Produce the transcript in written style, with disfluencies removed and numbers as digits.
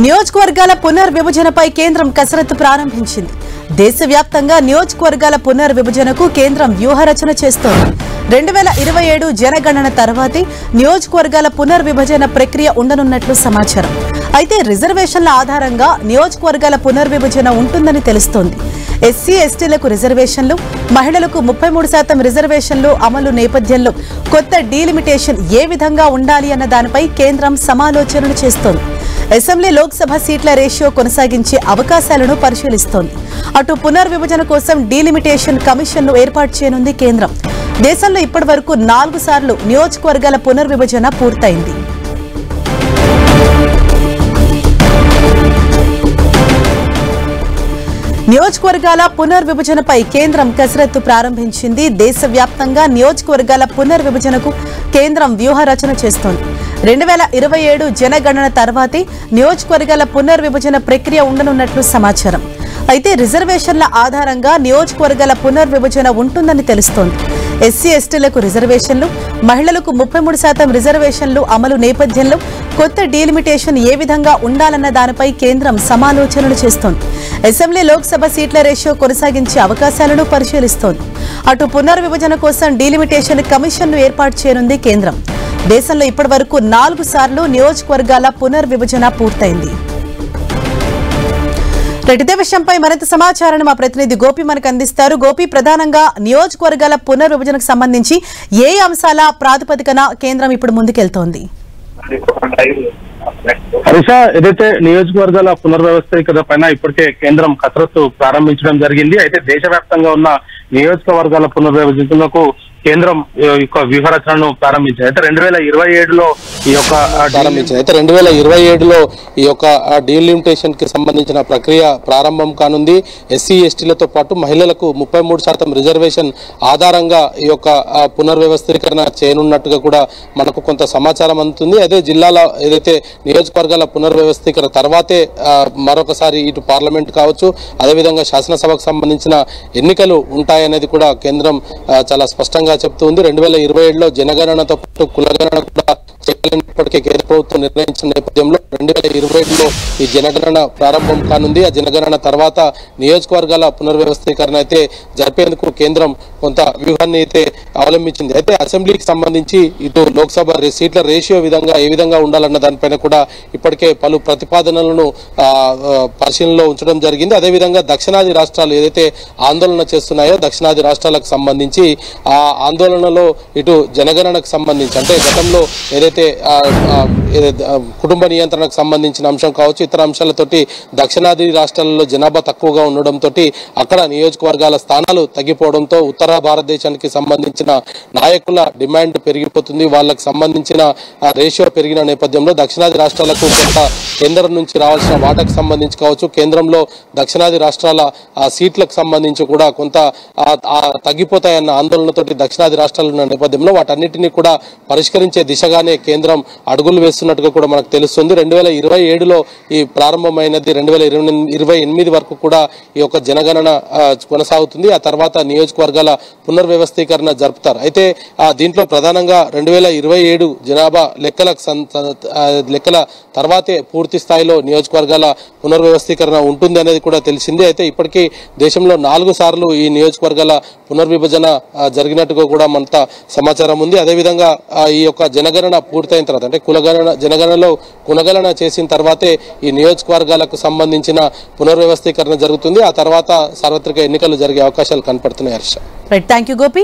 నియోజకవర్గాల పునర్విభజనపై కేంద్రం కసరత్తు ప్రారంభించింది. దేశవ్యాప్తంగా నియోజకవర్గాల పునర్విభజనకు కేంద్రం వ్యూహరచన చేస్తోంది. 2027 జనగణన తర్వాతే నియోజకవర్గాల పునర్విభజన ప్రక్రియ ఉండనున్నట్లు సమాచారం. అయితే రిజర్వేషన్ల ఆధారంగా నియోజకవర్గాల పునర్విభజన ఉంటుందని తెలుస్తోంది. ఎస్సీ ఎస్టీలకు రిజర్వేషన్లు, మహిళలకు 33% రిజర్వేషన్లు అమలు నేపథ్యంలో కొత్త డీలిమిటేషన్ ఏ విధంగా ఉండాలి అన్న దానిపై కేంద్రం సమాలోచనలు చేస్తోంది. అసెంబ్లీ లోక్సభ సీట్ల రేషియో కొనసాగించే అవకాశాలను పరిశీలిస్తోంది. అటు పునర్విభజన కోసం డీలిమిటేషన్ కమిషన్ను ఏర్పాటు చేయనుంది కేంద్రం. దేశంలో ఇప్పటివరకు 4 సార్లు నియోజకవర్గాల పునర్విభజన పూర్తయింది. నియోజకవర్గాల పునర్విభజనపై కేంద్రం కసరత్తు ప్రారంభించింది. దేశవ్యాప్తంగా నియోజకవర్గాల పునర్విభజనకు కేంద్రం వ్యూహ రచన చేస్తోంది. 2027 జనగణన తర్వాతే నియోజకవర్గాల పునర్విభజన ప్రక్రియ ఉండనున్నట్లు సమాచారం. అయితే రిజర్వేషన్ల ఆధారంగా నియోజకవర్గాల పునర్విభజన ఉంటుందని తెలుస్తోంది. ఎస్సీ ఎస్టీలకు రిజర్వేషన్లు, మహిళలకు 33% రిజర్వేషన్లు అమలు నేపథ్యంలో కొత్త డీలిమిటేషన్ ఏ విధంగా ఉండాలన్న దానిపై కేంద్రం సమాలోచనలు చేస్తోంది. అసెంబ్లీ లోక్సభ సీట్ల రేషియో కొనసాగించే అవకాశాలను పరిశీలిస్తోంది. అటు పునర్విభజన కోసం డీలిమిటేషన్ కమిషన్ను ఏర్పాటు చేయనుంది కేంద్రం. దేశంలో ఇప్పటివరకు 4 సార్లు నియోజకవర్గాల పునర్విభజన పూర్తయింది. ఇదే విషయంపై మరింత సమాచారాన్ని మా ప్రతినిధి గోపి మనకు అందిస్తారు. గోపి, ప్రధానంగా నియోజకవర్గాల పునర్విభజనకు సంబంధించి ఏ అంశాల ప్రాతిపదికన కేంద్రం ఇప్పుడు ముందుకెళ్తోంది? హర్ష, ఏదైతే నియోజకవర్గాల పునర్వ్యవస్థీకరణ పైన ఇప్పటికే కేంద్రం కసరత్తు ప్రారంభించడం జరిగింది. అయితే దేశవ్యాప్తంగా ఉన్న నియోజకవర్గాల పునర్విభజనకు కేంద్రం యొక్క వ్యూహరచనను ప్రారంభించింది. అయితే 2027లో ఈ యొక్క డీలిమిటేషన్ కి సంబంధించిన ప్రక్రియ ప్రారంభం కానుంది. ఎస్సీ ఎస్టీలతో పాటు మహిళలకు 33% రిజర్వేషన్ ఆధారంగా ఈ యొక్క పునర్వ్యవస్థీకరణ చేయనున్నట్టుగా కూడా మనకు కొంత సమాచారం అందుతుంది. అదే జిల్లాల ఏదైతే నియోజకవర్గాల పునర్వ్యవస్థీకరణ తర్వాతే మరొకసారి ఇటు పార్లమెంట్ కావచ్చు, అదేవిధంగా శాసనసభకు సంబంధించిన ఎన్నికలు ఉంటాయనేది కూడా కేంద్రం చాలా స్పష్టంగా చెప్తుంది. 2027లో జనగణనతో పాటు కులగణన కూడా చేయాలన్నప్పటికీ కేంద్ర ప్రభుత్వం నిర్ణయించిన నేపథ్యంలో 2027లో ఈ జనగణన ప్రారంభం కానుంది. ఆ జనగణన తర్వాత నియోజకవర్గాల పునర్వ్యవస్థీకరణ అయితే జరిపేందుకు కేంద్రం కొంత వ్యూహాన్ని అయితే అవలంబించింది. అయితే అసెంబ్లీకి సంబంధించి ఇటు లోక్సభ సీట్ల రేషియో ఏ విధంగా ఉండాలన్న దానిపైన కూడా ఇప్పటికే పలు ప్రతిపాదనలను పరిశీలనలో ఉంచడం జరిగింది. అదేవిధంగా దక్షిణాది రాష్ట్రాలు ఏదైతే ఆందోళన చేస్తున్నాయో దక్షిణాది రాష్ట్రాలకు సంబంధించి ఆ ఆందోళనలో ఇటు జనగణనకు సంబంధించి అంటే గతంలో ఏదైతే కుటుంబ నియంత్రణకు సంబంధించిన అంశం కావచ్చు, ఇతర అంశాలతోటి దక్షిణాది రాష్ట్రాలలో జనాభా తక్కువగా ఉండడంతో అక్కడ నియోజకవర్గాల స్థానాలు తగ్గిపోవడంతో ఉత్తర భారతదేశానికి సంబంధించిన నాయకుల డిమాండ్ పెరిగిపోతుంది. వాళ్ళకు సంబంధించిన రేషియో పెరిగిన నేపథ్యంలో దక్షిణాది రాష్ట్రాలకు కొంత కేంద్రం నుంచి రావాల్సిన వాటాకు సంబంధించి కావచ్చు, కేంద్రంలో దక్షిణాది రాష్ట్రాల సీట్లకు సంబంధించి కూడా కొంత తగ్గిపోతాయన్న ఆందోళనతోటి దక్షిణాది రాష్ట్రాలు ఉన్న నేపథ్యంలో వాటన్నిటినీ కూడా పరిష్కరించే దిశగానే కేంద్రం అడుగులు వేస్తున్నట్టుగా కూడా మనకు తెలుస్తుంది. 2027లో ఈ ప్రారంభమైనది 2028 వరకు కూడా ఈ యొక్క జనగణన కొనసాగుతుంది. ఆ తర్వాత నియోజకవర్గాల పునర్వ్యవస్థీకరణ జరుపుతారు. అయితే దీంట్లో ప్రధానంగా 2027 జనాభా లెక్కల తర్వాతే పూర్తి స్థాయిలో నియోజకవర్గాల పునర్వ్యవస్థీకరణ ఉంటుంది అనేది కూడా తెలిసింది. అయితే ఇప్పటికీ దేశంలో 4 సార్లు ఈ నియోజకవర్గాల పునర్విభజన జరిగినట్టుగా కూడా మనతో సమాచారం ఉంది. అదేవిధంగా ఈ యొక్క జనగణన పూర్తయిన తర్వాత అంటే జనగణనలో కులగణన చేసిన తర్వాతే ఈ నియోజకవర్గాలకు సంబంధించిన పునర్వ్యవస్థీకరణ జరుగుతుంది. ఆ తర్వాత సార్వత్రిక ఎన్నికలు జరిగే అవకాశాలు కనపడుతున్నాయి. Harsha, thank you Gopi.